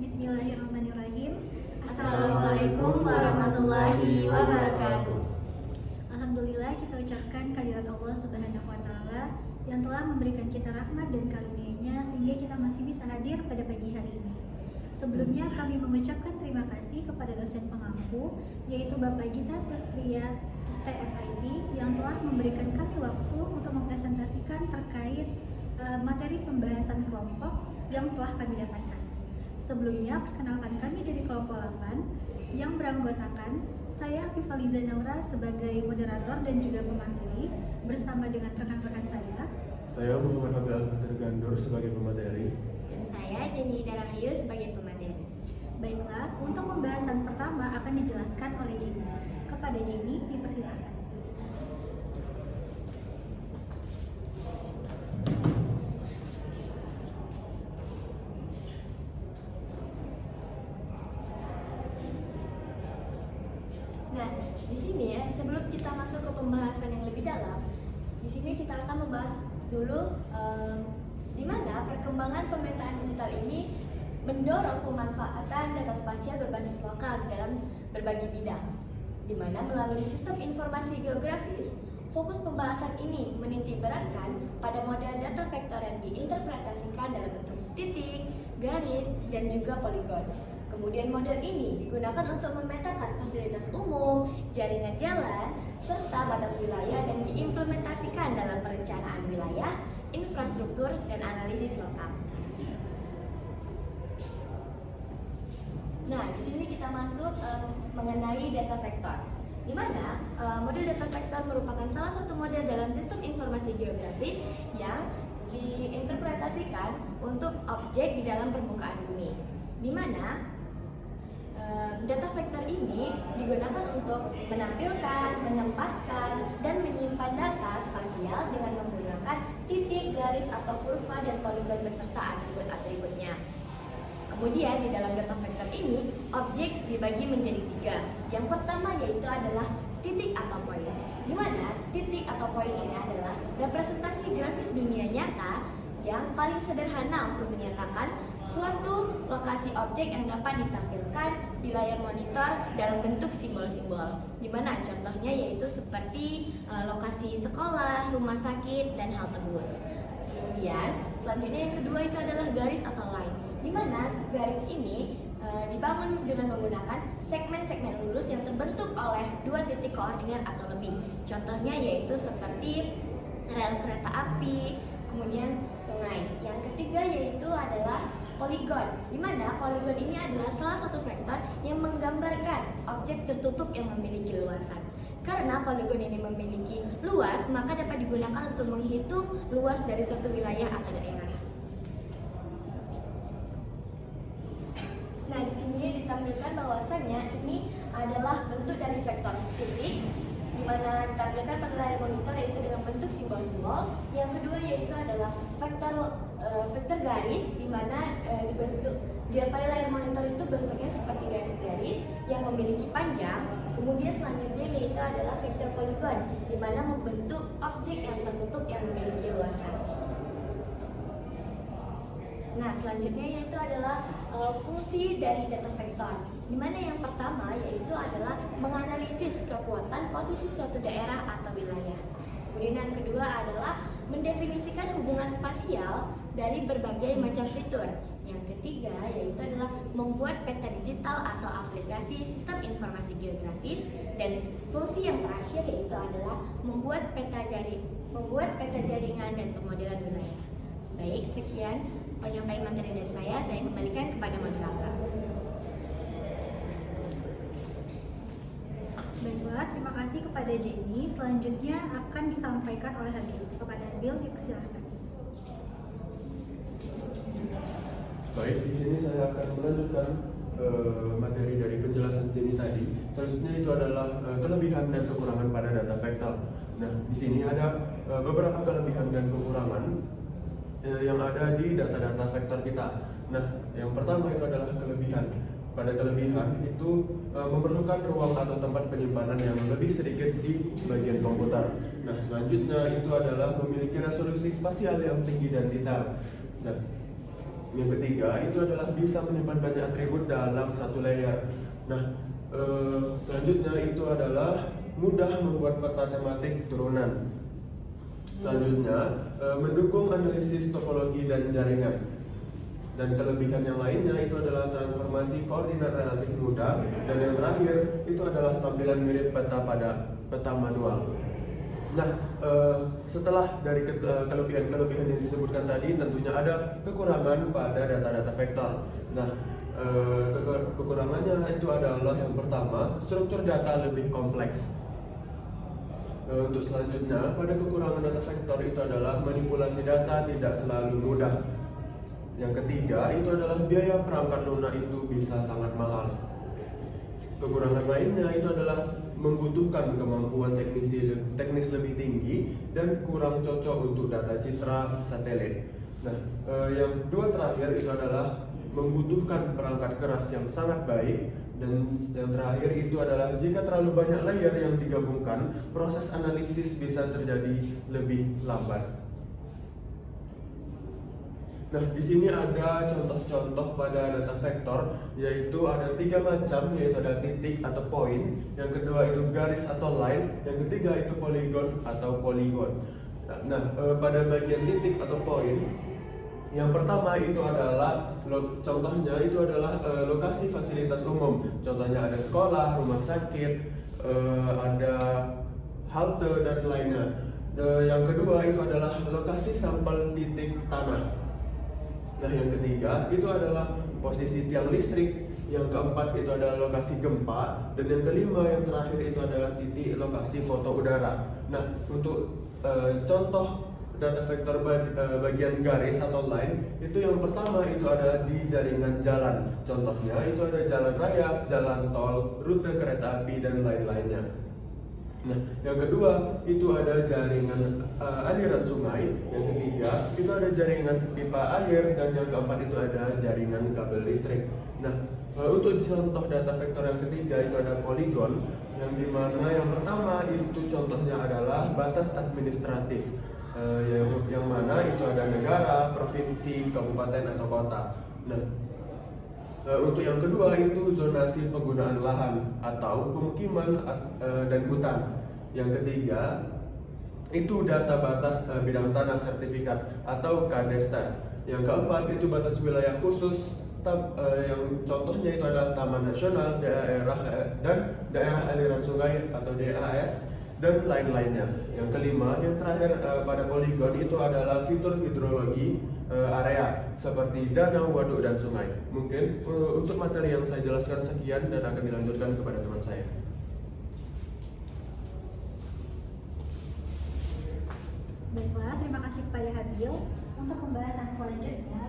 Bismillahirrahmanirrahim. Assalamualaikum warahmatullahi wabarakatuh. Alhamdulillah kita ucapkan kehadirat Allah Subhanahu wa Ta'ala yang telah memberikan kita rahmat dan karunia-Nya sehingga kita masih bisa hadir pada pagi hari ini. Sebelumnya kami mengucapkan terima kasih kepada dosen pengampu yaitu Bapak Gita Sastria STMIT yang telah memberikan kami waktu untuk mempresentasikan terkait materi pembahasan kelompok yang telah kami dapatkan. Sebelumnya, perkenalkan kami dari kelompok 8 yang beranggotakan saya Afifaliza Naura sebagai moderator dan juga pemateri bersama dengan rekan-rekan saya. Saya Muhammad Habil Al-Fatir Gandur sebagai pemateri. Dan saya Jenny Darahayu sebagai pemateri. Baiklah, untuk pembahasan pertama akan dijelaskan oleh Jenny. Kepada Jenny, dipersilakan. Nah, di sini ya, sebelum kita masuk ke pembahasan yang lebih dalam, di sini kita akan membahas dulu di mana perkembangan pemetaan digital ini mendorong pemanfaatan data spasial berbasis lokal di dalam berbagai bidang. Di mana melalui sistem informasi geografis, fokus pembahasan ini menitikberatkan pada model data vektor yang diinterpretasikan dalam bentuk titik, garis, dan juga poligon. Kemudian model ini digunakan untuk memetakan fasilitas umum, jaringan jalan, serta batas wilayah dan diimplementasikan dalam perencanaan wilayah, infrastruktur, dan analisis lokal. Nah, di sini kita masuk mengenai data vektor, di mana model data vektor merupakan salah satu model dalam sistem informasi geografis yang diinterpretasikan untuk objek di dalam permukaan bumi, di mana data vektor ini digunakan untuk menampilkan, menempatkan, dan menyimpan data spasial dengan menggunakan titik, garis, atau kurva dan poligon beserta atribut-atributnya. Kemudian di dalam data vektor ini, objek dibagi menjadi 3. Yang pertama yaitu adalah titik atau poin, di mana titik atau poin ini adalah representasi grafis dunia nyata yang paling sederhana untuk menyatakan suatu lokasi objek yang dapat ditampilkan di layar monitor dalam bentuk simbol-simbol, di mana contohnya yaitu seperti lokasi sekolah, rumah sakit, dan halte bus. Kemudian selanjutnya yang kedua itu adalah garis atau line, di mana garis ini dibangun dengan menggunakan segmen-segmen lurus yang terbentuk oleh 2 titik koordinat atau lebih. Contohnya yaitu seperti rel kereta api, kemudian sungai. Yang ketiga yaitu adalah poligon, di mana poligon ini adalah salah satu vektor yang menggambarkan objek tertutup yang memiliki luasan. Karena poligon ini memiliki luas, maka dapat digunakan untuk menghitung luas dari suatu wilayah atau daerah. Nah, di sini ditampilkan bahwasannya ini adalah bentuk dari vektor titik, di mana ditampilkan pada layar monitor yaitu dengan bentuk simbol-simbol. Yang kedua yaitu adalah vektor garis, di mana dibentuk pada layar monitor itu bentuknya seperti garis-garis yang memiliki panjang. Kemudian selanjutnya yaitu adalah vektor poligon, di mana membentuk objek yang tertutup yang memiliki luasan. Nah, selanjutnya yaitu adalah fungsi dari data vektor, di mana yang pertama yaitu adalah menganalisis kekuatan posisi suatu daerah atau wilayah. Kemudian yang kedua adalah mendefinisikan hubungan spasial dari berbagai macam fitur. Yang ketiga yaitu adalah membuat peta digital atau aplikasi sistem informasi geografis, dan fungsi yang terakhir yaitu adalah membuat peta jaringan dan pemodelan wilayah. Baik, sekian penyampaian materi dari saya kembalikan kepada moderator. Baiklah, terima kasih kepada Jenny. Selanjutnya akan disampaikan oleh Habil. Kepada Habil, dipersilakan. Baik, di sini saya akan melanjutkan materi dari penjelasan Jenny tadi. Selanjutnya itu adalah kelebihan dan kekurangan pada data vektor. Nah, di sini ada beberapa kelebihan dan kekurangan yang ada di data-data vektor kita. Nah, yang pertama itu adalah kelebihan. Pada kelebihan itu memerlukan ruang atau tempat penyimpanan yang lebih sedikit di bagian komputer. Nah, selanjutnya itu adalah memiliki resolusi spasial yang tinggi dan detail. Nah, Yang ketiga itu adalah bisa menyimpan banyak atribut dalam satu layer. Nah, selanjutnya itu adalah mudah membuat peta tematik turunan. Selanjutnya, mendukung analisis topologi dan jaringan. Dan kelebihan yang lainnya itu adalah transformasi koordinat relatif mudah. Dan yang terakhir itu adalah tampilan mirip peta pada peta manual. Nah, setelah dari kelebihan-kelebihan yang disebutkan tadi, tentunya ada kekurangan pada data-data vektor. Nah, kekurangannya itu adalah yang pertama, struktur data lebih kompleks. Untuk selanjutnya, pada kekurangan data vektor itu adalah manipulasi data tidak selalu mudah. Yang ketiga, itu adalah biaya perangkat lunak itu bisa sangat mahal. Kekurangan lainnya itu adalah membutuhkan kemampuan teknis lebih tinggi dan kurang cocok untuk data citra satelit. Nah, yang dua terakhir itu adalah membutuhkan perangkat keras yang sangat baik. Dan yang terakhir itu adalah jika terlalu banyak layer yang digabungkan, proses analisis bisa terjadi lebih lambat. Nah, di sini ada contoh-contoh pada data vektor, yaitu ada 3 macam, yaitu ada titik atau point, yang kedua itu garis atau line, yang ketiga itu poligon atau poligon. Nah, pada bagian titik atau point, yang pertama itu adalah contohnya itu adalah lokasi fasilitas umum. Contohnya ada sekolah, rumah sakit, ada halte dan lainnya. Yang kedua itu adalah lokasi sampel titik tanah. Nah, yang ketiga itu adalah posisi tiang listrik. Yang keempat itu adalah lokasi gempa, dan yang kelima yang terakhir itu adalah titik lokasi foto udara. Nah, untuk contoh data vektor bagian garis atau line, itu yang pertama itu ada di jaringan jalan. Contohnya itu ada jalan raya, jalan tol, rute kereta api dan lain-lainnya. Nah, yang kedua itu ada jaringan aliran sungai. Yang ketiga itu ada jaringan pipa air, dan yang keempat itu ada jaringan kabel listrik. Nah, untuk contoh data vektor yang ketiga itu ada poligon, yang dimana yang pertama itu contohnya adalah batas administratif. Yang mana itu ada negara, provinsi, kabupaten atau kota. Nah, untuk yang kedua itu zonasi penggunaan lahan atau pemukiman dan hutan. Yang ketiga itu data batas bidang tanah sertifikat atau kadestan. Yang keempat itu batas wilayah khusus, yang contohnya itu adalah taman nasional, daerah dan daerah aliran sungai atau DAS dan lain-lainnya. Yang kelima, yang terakhir pada poligon itu adalah fitur hidrologi area seperti danau, waduk, dan sungai. Mungkin untuk materi yang saya jelaskan sekian dan akan dilanjutkan kepada teman saya. Baiklah, terima kasih kepada Habil. Untuk pembahasan selanjutnya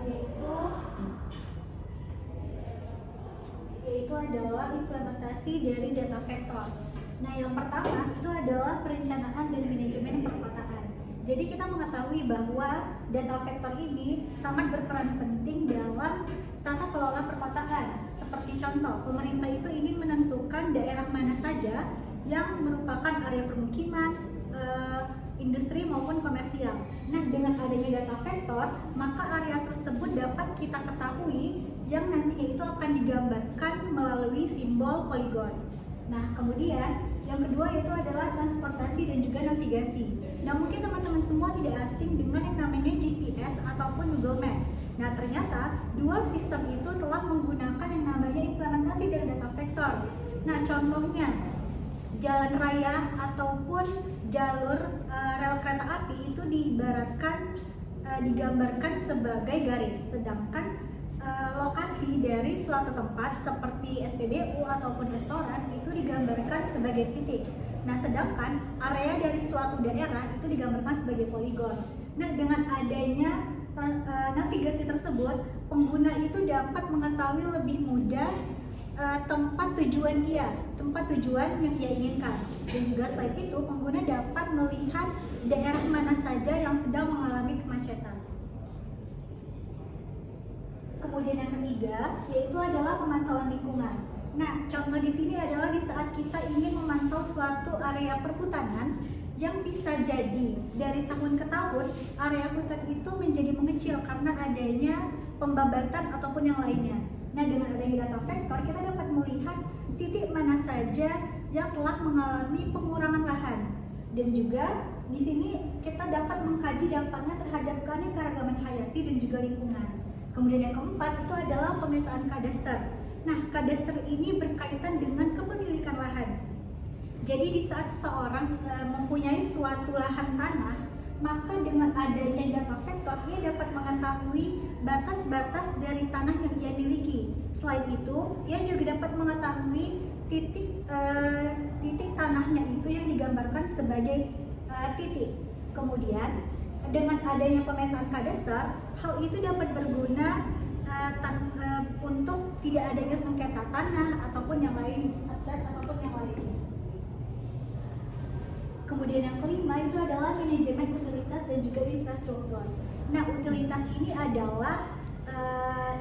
yaitu adalah implementasi dari data vektor. Nah, yang pertama itu adalah perencanaan dan manajemen perkotaan. Jadi kita mengetahui bahwa data vektor ini sangat berperan penting dalam tata kelola perkotaan. Seperti contoh, pemerintah itu ingin menentukan daerah mana saja yang merupakan area permukiman, industri maupun komersial. Nah, dengan adanya data vektor, maka area tersebut dapat kita ketahui yang nantinya itu akan digambarkan melalui simbol poligon. Nah, kemudian yang kedua yaitu adalah transportasi dan juga navigasi. Nah, mungkin teman-teman semua tidak asing dengan yang namanya GPS ataupun Google Maps. Nah, ternyata dua sistem itu telah menggunakan yang namanya implementasi dari data vektor. Nah, contohnya jalan raya ataupun jalur rel kereta api itu digambarkan sebagai garis, sedangkan lokasi dari suatu tempat seperti SPBU ataupun restoran itu digambarkan sebagai titik. Nah, sedangkan area dari suatu daerah itu digambarkan sebagai poligon. Nah, dengan adanya navigasi tersebut, pengguna itu dapat mengetahui lebih mudah tempat tujuan yang ia inginkan. Dan juga selain itu, pengguna dapat melihat daerah mana saja yang sedang mengalami kemacetan. Kemudian yang ketiga yaitu adalah pemantauan lingkungan. Nah, contoh di sini adalah di saat kita ingin memantau suatu area perhutanan yang bisa jadi dari tahun ke tahun area hutan itu menjadi mengecil karena adanya pembabatan ataupun yang lainnya. Nah, dengan adanya data vektor kita dapat melihat titik mana saja yang telah mengalami pengurangan lahan, dan juga di sini kita dapat mengkaji dampaknya terhadap keanekaragaman hayati dan juga lingkungan. Kemudian yang keempat itu adalah pemetaan kadaster. Nah, kadaster ini berkaitan dengan kepemilikan lahan. Jadi di saat seseorang mempunyai suatu lahan tanah, maka dengan adanya data vektor ia dapat mengetahui batas-batas dari tanah yang ia miliki. Selain itu, ia juga dapat mengetahui titik tanahnya itu yang digambarkan sebagai titik. Kemudian dengan adanya pemetaan kadaster, hal itu dapat berguna untuk tidak adanya sengketa tanah ataupun yang lainnya. Kemudian yang kelima itu adalah manajemen utilitas dan juga infrastruktur. Nah, utilitas ini adalah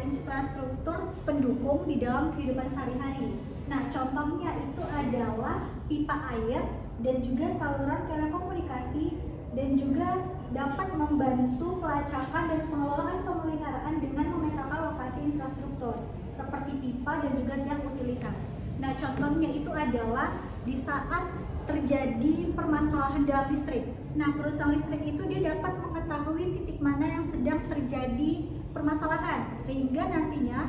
infrastruktur pendukung di dalam kehidupan sehari-hari. Nah, contohnya itu adalah pipa air dan juga saluran telekomunikasi, dan juga dapat membantu pelacakan dan pengelolaan pemeliharaan dengan memetakan lokasi infrastruktur seperti pipa dan juga tiang utilitas. Nah, contohnya itu adalah di saat terjadi permasalahan dalam listrik. Nah, perusahaan listrik itu dia dapat mengetahui titik mana yang sedang terjadi permasalahan, sehingga nantinya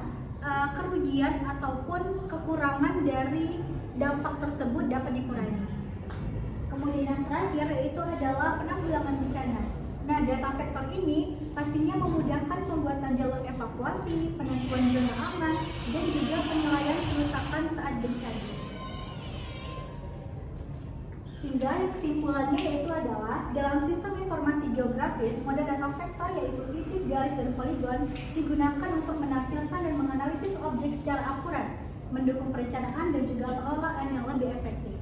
kerugian ataupun kekurangan dari dampak tersebut dapat dikurangi. Kemudian yang terakhir yaitu adalah penanggulangan bencana. Nah, data vektor ini pastinya memudahkan pembuatan jalur evakuasi, penentuan zona aman, dan juga penilaian kerusakan saat bencana. Hingga kesimpulannya yaitu adalah dalam sistem informasi geografis, model data vektor yaitu titik, garis, dan poligon digunakan untuk menampilkan dan menganalisis objek secara akurat, mendukung perencanaan dan juga pengelolaan yang lebih efektif.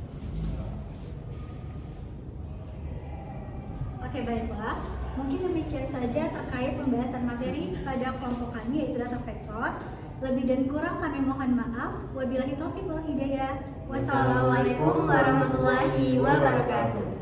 Oke, baiklah. Mungkin demikian saja terkait pembahasan materi pada kelompok kami yaitu data vektor. Lebih dan kurang kami mohon maaf. Wabillahi taufiq wal hidayah. Wassalamualaikum warahmatullahi wabarakatuh.